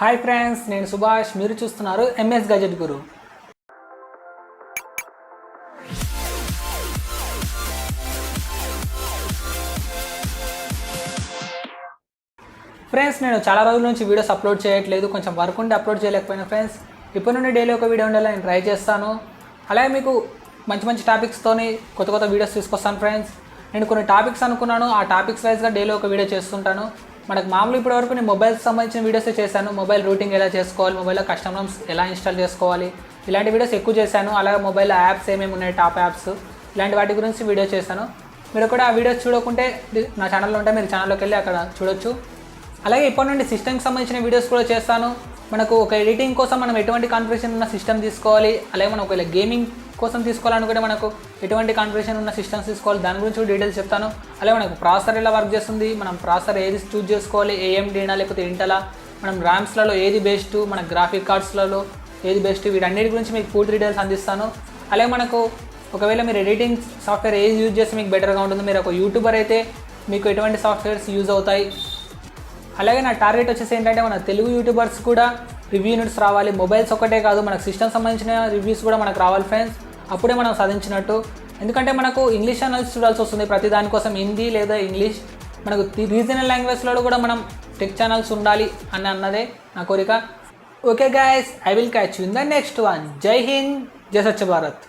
Hi friends, నేను సుభాష్. మీరు చూస్తున్నారు ఎంఎస్ గజెట్ గురు. ఫ్రెండ్స్, నేను చాలా రోజుల నుంచి వీడియోస్ అప్లోడ్ చేయట్లేదు. కొంచెం వర్క్ ఉండి అప్లోడ్ చేయలేకపోయినా ఫ్రెండ్స్. ఇప్పటి నుండి డైలీ ఒక వీడియో ఉండాలని నేను ట్రై చేస్తాను. అలాగే మీకు మంచి మంచి టాపిక్స్తోని కొత్త కొత్త వీడియోస్ తీసుకొస్తాను ఫ్రెండ్స్. నేను కొన్ని టాపిక్స్ అనుకున్నాను, ఆ టాపిక్స్ వైజ్గా డైలీ ఒక వీడియో చేస్తుంటాను. మనకు మామూలు ఇప్పటివరకు నేను మొబైల్కి సంబంధించిన వీడియోసే చేశాను. మొబైల్ రూటింగ్ ఎలా చేసుకోవాలి, మొబైల్లో కస్టమర్స్ ఎలా ఇన్స్టాల్ చేసుకోవాలి, ఇలాంటి వీడియోస్ ఎక్కువ చేశాను. అలాగే మొబైల్లో యాప్స్ ఏమేమి ఉన్నాయి, టాప్ యాప్స్, ఇలాంటి వాటి గురించి వీడియో చేశాను. మీరు కూడా ఆ వీడియోస్ చూడకుంటే నా ఛానల్లో ఉంటే మీరు ఛానల్లోకి వెళ్ళి అక్కడ చూడొచ్చు. అలాగే ఇప్పటి నుండి సిస్టమ్కి సంబంధించిన వీడియోస్ కూడా చేస్తాను. మనకు ఒక ఎడిటింగ్ కోసం మనం ఎటువంటి కాన్ఫిగరేషన్ ఉన్న సిస్టమ్ తీసుకోవాలి, అలాగే మనం ఒకవేళ గేమింగ్ కోసం తీసుకోవాలనుకుంటే మనకు ఎటువంటి కాన్ఫిగరేషన్ ఉన్న సిస్టమ్స్ తీసుకోవాలి, దాని గురించి కూడా డీటెయిల్స్ చెప్తాను. అలాగే మనకు ప్రాసెసర్ ఎలా వర్క్ చేస్తుంది, మనం ప్రాసెసర్ ఏది చూజ్ చేసుకోవాలి, ఏఎండీనా లేకపోతే ఇంటలా, మనం ర్యామ్స్లలో ఏది బెస్ట్, మన గ్రాఫిక్ కార్డ్స్లలో ఏది బెస్ట్, వీటన్నిటి గురించి మీకు పూర్తి డీటెయిల్స్ అందిస్తాను. అలాగే మనకు ఒకవేళ మీరు ఎడిటింగ్ సాఫ్ట్వేర్ ఏది యూజ్ చేస్తే మీకు బెటర్గా ఉంటుంది, మీరు ఒక యూట్యూబర్ అయితే మీకు ఎటువంటి సాఫ్ట్వేర్స్ యూజ్ అవుతాయి. అలాగే నా టార్గెట్ వచ్చేసి ఏంటంటే మన తెలుగు యూట్యూబర్స్ కూడా రివ్యూ యూనిట్స్ రావాలి. మొబైల్స్ ఒకటే కాదు, మనకు సిస్టమ్ సంబంధించిన రివ్యూస్ కూడా మనకు రావాలి ఫ్రెండ్స్. అప్పుడే మనం సాధించినట్టు. ఎందుకంటే మనకు ఇంగ్లీష్ ఛానల్స్ చూడాల్సి వస్తుంది ప్రతి దానికోసం, హిందీ లేదా ఇంగ్లీష్. మనకు రీజనల్ లాంగ్వేజ్లో కూడా మనం టెక్ ఛానల్స్ ఉండాలి అన్నదే నా కోరిక. Okay guys, I will catch you in the next one. జై హింద్, జై స్వచ్ఛ భారత్.